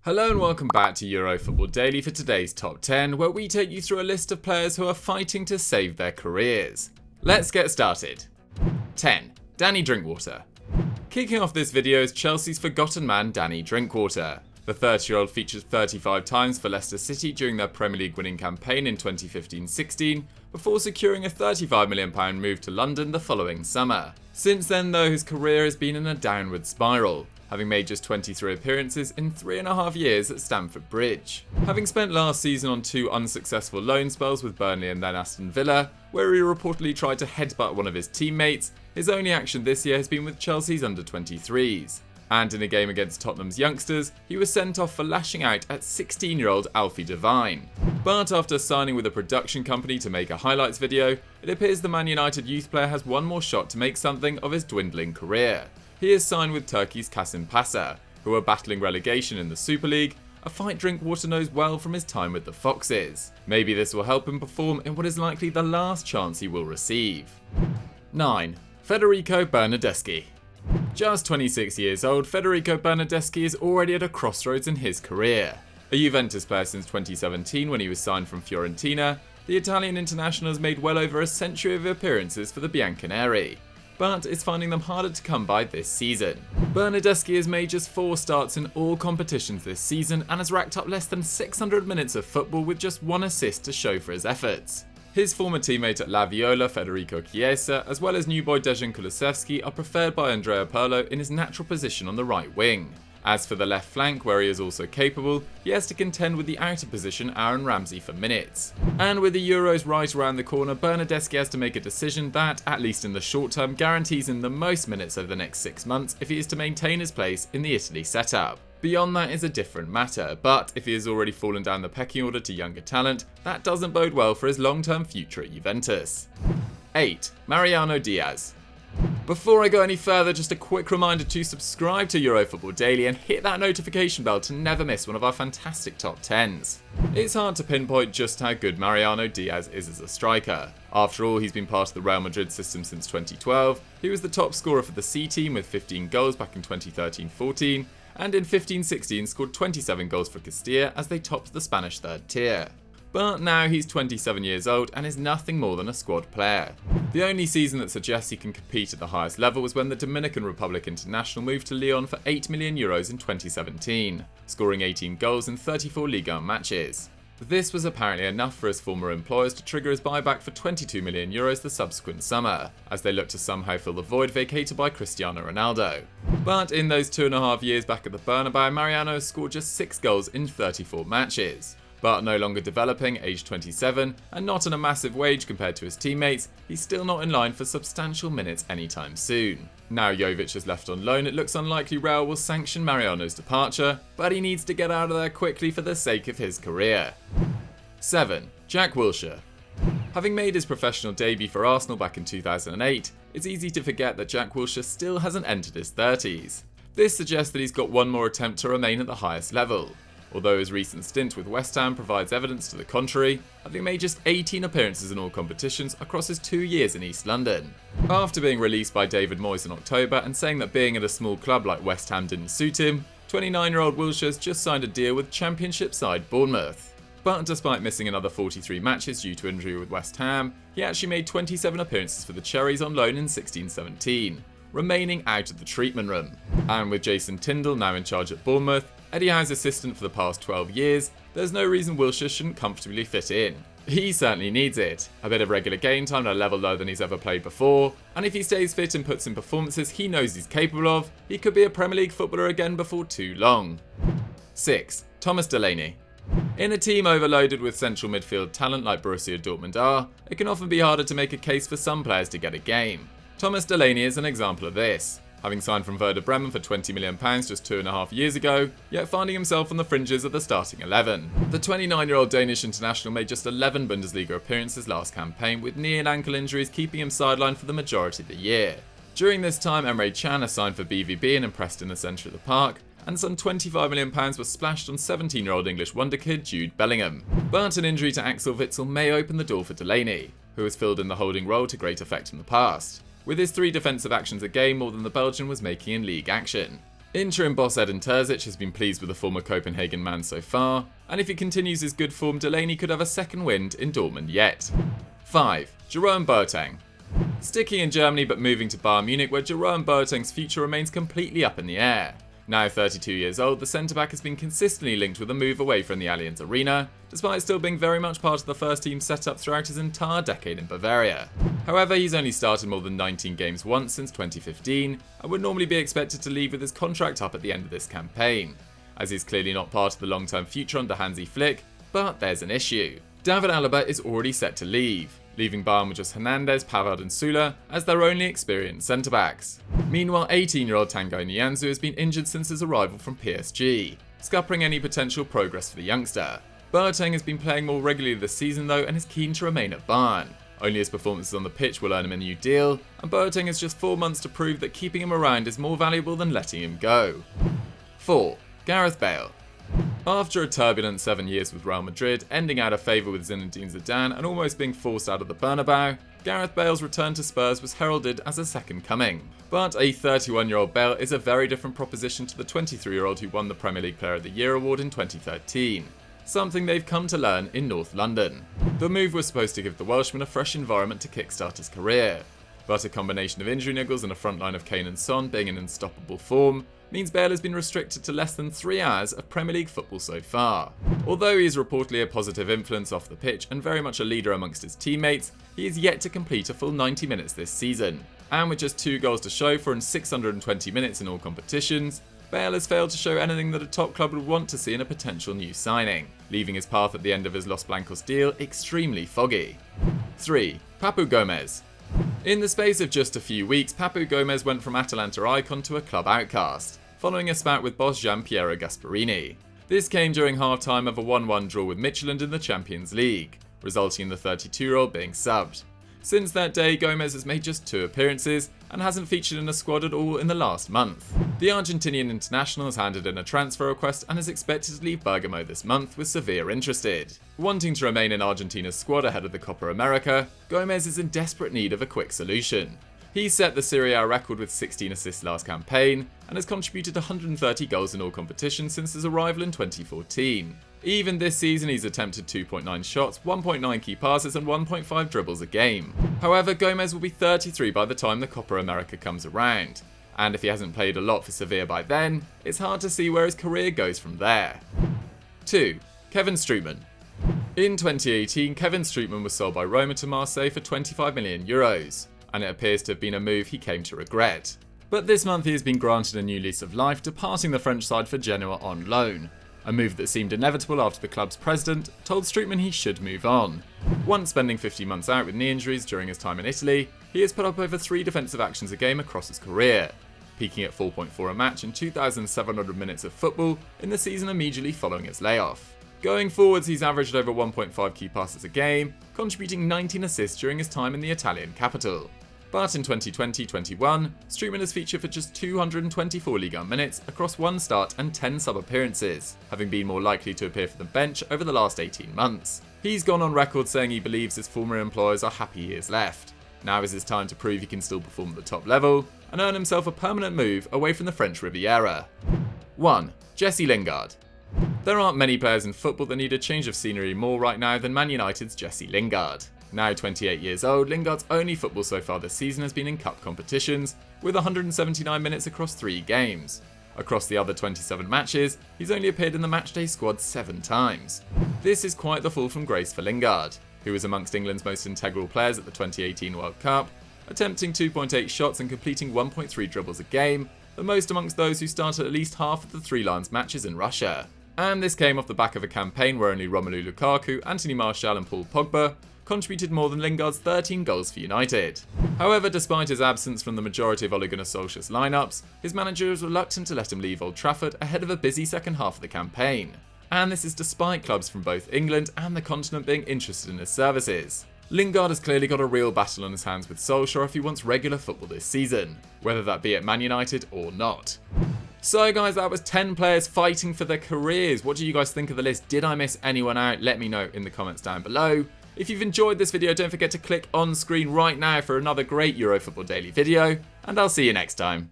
Hello and welcome back to Euro Football Daily for today's top 10, where we take you through a list of players who are fighting to save their careers. Let's get started. 10. Danny Drinkwater. Kicking off this video is Chelsea's forgotten man Danny Drinkwater. The 30-year-old featured 35 times for Leicester City during their Premier League winning campaign in 2015-16, before securing a £35 million move to London the following summer. Since then though, his career has been in a downward spiral, having made just 23 appearances in 3.5 years at Stamford Bridge. Having spent last season on 2 unsuccessful loan spells with Burnley and then Aston Villa, where he reportedly tried to headbutt one of his teammates, his only action this year has been with Chelsea's under-23s. And in a game against Tottenham's youngsters, he was sent off for lashing out at 16-year-old Alfie Devine. But after signing with a production company to make a highlights video, it appears the Man United youth player has one more shot to make something of his dwindling career. He is signed with Turkey's Kasimpasa, who are battling relegation in the Super League, a fight Drinkwater knows well from his time with the Foxes. Maybe this will help him perform in what is likely the last chance he will receive. 9. Federico Bernardeschi. Just 26 years old, Federico Bernardeschi is already at a crossroads in his career. A Juventus player since 2017 when he was signed from Fiorentina, the Italian international has made well over a century of appearances for the Bianconeri, but is finding them harder to come by this season. Bernardeschi has made just 4 starts in all competitions this season and has racked up less than 600 minutes of football with just 1 assist to show for his efforts. His former teammate at La Viola, Federico Chiesa, as well as new boy Dejan Kulusevski are preferred by Andrea Pirlo in his natural position on the right wing. As for the left flank, where he is also capable, he has to contend with the outer position Aaron Ramsey for minutes. And with the Euros right around the corner, Bernardeschi has to make a decision that, at least in the short term, guarantees him the most minutes over the next 6 months if he is to maintain his place in the Italy setup. Beyond that is a different matter, but if he has already fallen down the pecking order to younger talent, that doesn't bode well for his long-term future at Juventus. 8. Mariano Díaz. Before I go any further, just a quick reminder to subscribe to Euro Football Daily and hit that notification bell to never miss one of our fantastic top 10s. It's hard to pinpoint just how good Mariano Díaz is as a striker. After all, he's been part of the Real Madrid system since 2012, he was the top scorer for the C team with 15 goals back in 2013-14, and in 15-16 scored 27 goals for Castilla as they topped the Spanish third tier. But now he's 27 years old and is nothing more than a squad player. The only season that suggests he can compete at the highest level was when the Dominican Republic international moved to Lyon for €8 million in 2017, scoring 18 goals in 34 Ligue 1 matches. This was apparently enough for his former employers to trigger his buyback for €22 million the subsequent summer, as they looked to somehow fill the void vacated by Cristiano Ronaldo. But in those 2.5 years back at the Bernabeu, Mariano has scored just 6 goals in 34 matches. But no longer developing, aged 27, and not on a massive wage compared to his teammates, he's still not in line for substantial minutes anytime soon. Now Jovic is left on loan, it looks unlikely Real will sanction Mariano's departure, but he needs to get out of there quickly for the sake of his career. 7. Jack Wilshere. Having made his professional debut for Arsenal back in 2008, it's easy to forget that Jack Wilshere still hasn't entered his 30s. This suggests that he's got one more attempt to remain at the highest level, although his recent stint with West Ham provides evidence to the contrary, having made just 18 appearances in all competitions across his 2 years in East London. After being released by David Moyes in October and saying that being at a small club like West Ham didn't suit him, 29-year-old Wilshere has just signed a deal with Championship side Bournemouth. But despite missing another 43 matches due to injury with West Ham, he actually made 27 appearances for the Cherries on loan in 16-17, remaining out of the treatment room. And with Jason Tindall now in charge at Bournemouth, Eddie Howe's assistant for the past 12 years, there's no reason Wilshere shouldn't comfortably fit in. He certainly needs it, a bit of regular game time at a level lower than he's ever played before, and if he stays fit and puts in performances he knows he's capable of, he could be a Premier League footballer again before too long. 6. Thomas Delaney. In a team overloaded with central midfield talent like Borussia Dortmund are, it can often be harder to make a case for some players to get a game. Thomas Delaney is an example of this, having signed from Werder Bremen for £20 million just 2.5 years ago, yet finding himself on the fringes of the starting 11. The 29-year-old Danish international made just 11 Bundesliga appearances last campaign, with knee and ankle injuries keeping him sidelined for the majority of the year. During this time, Emre Can has signed for BVB and impressed in the centre of the park, and some £25 million was splashed on 17-year-old English wonderkid Jude Bellingham. But an injury to Axel Witsel may open the door for Delaney, who has filled in the holding role to great effect in the past, with his 3 defensive actions a game more than the Belgian was making in league action. Interim boss Edin Terzic has been pleased with the former Copenhagen man so far, and if he continues his good form, Delaney could have a second wind in Dortmund yet. 5. Jerome Boateng. Sticking in Germany but moving to Bayern Munich, where Jerome Boateng's future remains completely up in the air. Now 32 years old, the centre-back has been consistently linked with a move away from the Allianz Arena, despite still being very much part of the first team setup throughout his entire decade in Bavaria. However, he's only started more than 19 games once since 2015, and would normally be expected to leave with his contract up at the end of this campaign, as he's clearly not part of the long-term future under Hansi Flick. But there's an issue. David Alaba is already set to leaving Bayern with just Hernandez, Pavard and Sula as their only experienced centre-backs. Meanwhile, 18-year-old Tanguy Nianzou has been injured since his arrival from PSG, scuppering any potential progress for the youngster. Boateng has been playing more regularly this season though, and is keen to remain at Bayern. Only his performances on the pitch will earn him a new deal, and Boateng has just 4 months to prove that keeping him around is more valuable than letting him go. 4. Gareth Bale. After a turbulent 7 years with Real Madrid, ending out of favour with Zinedine Zidane and almost being forced out of the Bernabeu, Gareth Bale's return to Spurs was heralded as a second coming. But a 31-year-old Bale is a very different proposition to the 23-year-old who won the Premier League Player of the Year award in 2013, something they've come to learn in North London. The move was supposed to give the Welshman a fresh environment to kickstart his career, but a combination of injury niggles and a front line of Kane and Son being in unstoppable form means Bale has been restricted to less than 3 hours of Premier League football so far. Although he is reportedly a positive influence off the pitch and very much a leader amongst his teammates, he is yet to complete a full 90 minutes this season. And with just 2 goals to show for in 620 minutes in all competitions, Bale has failed to show anything that a top club would want to see in a potential new signing, leaving his path at the end of his Los Blancos deal extremely foggy. 3. Papu Gomez. In the space of just a few weeks, Papu Gomez went from Atalanta icon to a club outcast, following a spat with boss Gianpiero Gasperini. This came during half-time of a 1-1 draw with Midtjylland in the Champions League, resulting in the 32-year-old being subbed. Since that day, Gomez has made just 2 appearances and hasn't featured in a squad at all in the last month. The Argentinian international has handed in a transfer request and is expected to leave Bergamo this month, with Sevilla interested. Wanting to remain in Argentina's squad ahead of the Copa America, Gomez is in desperate need of a quick solution. He set the Serie A record with 16 assists last campaign and has contributed 130 goals in all competitions since his arrival in 2014. Even this season he's attempted 2.9 shots, 1.9 key passes and 1.5 dribbles a game. However, Gomez will be 33 by the time the Copa America comes around, and if he hasn't played a lot for Sevilla by then, it's hard to see where his career goes from there. 2. Kevin Strootman. In 2018, Kevin Strootman was sold by Roma to Marseille for €25 million, and it appears to have been a move he came to regret. But this month he has been granted a new lease of life, departing the French side for Genoa on loan, a move that seemed inevitable after the club's president told Strootman he should move on. Once spending 15 months out with knee injuries during his time in Italy, he has put up over 3 defensive actions a game across his career, peaking at 4.4 a match in 2,700 minutes of football in the season immediately following his layoff. Going forwards, he's averaged over 1.5 key passes a game, contributing 19 assists during his time in the Italian capital. But in 2020-21, Strootman has featured for just 224 Ligue 1 minutes across 1 start and 10 sub-appearances, having been more likely to appear for the bench over the last 18 months. He's gone on record saying he believes his former employers are happy he is left. Now is his time to prove he can still perform at the top level and earn himself a permanent move away from the French Riviera. 1. Jesse Lingard. There aren't many players in football that need a change of scenery more right now than Man United's Jesse Lingard. Now 28 years old, Lingard's only football so far this season has been in cup competitions, with 179 minutes across 3 games. Across the other 27 matches, he's only appeared in the matchday squad 7 times. This is quite the fall from grace for Lingard, who was amongst England's most integral players at the 2018 World Cup, attempting 2.8 shots and completing 1.3 dribbles a game, the most amongst those who started at least half of the 3 Lions matches in Russia. And this came off the back of a campaign where only Romelu Lukaku, Anthony Martial and Paul Pogba contributed more than Lingard's 13 goals for United. However, despite his absence from the majority of Ole Gunnar Solskjaer's lineups, his manager is reluctant to let him leave Old Trafford ahead of a busy second half of the campaign. And this is despite clubs from both England and the continent being interested in his services. Lingard has clearly got a real battle on his hands with Solskjaer if he wants regular football this season, whether that be at Man United or not. So guys, that was 10 players fighting for their careers. What do you guys think of the list? Did I miss anyone out? Let me know in the comments down below. If you've enjoyed this video, don't forget to click on screen right now for another great EuroFootball Daily video, and I'll see you next time.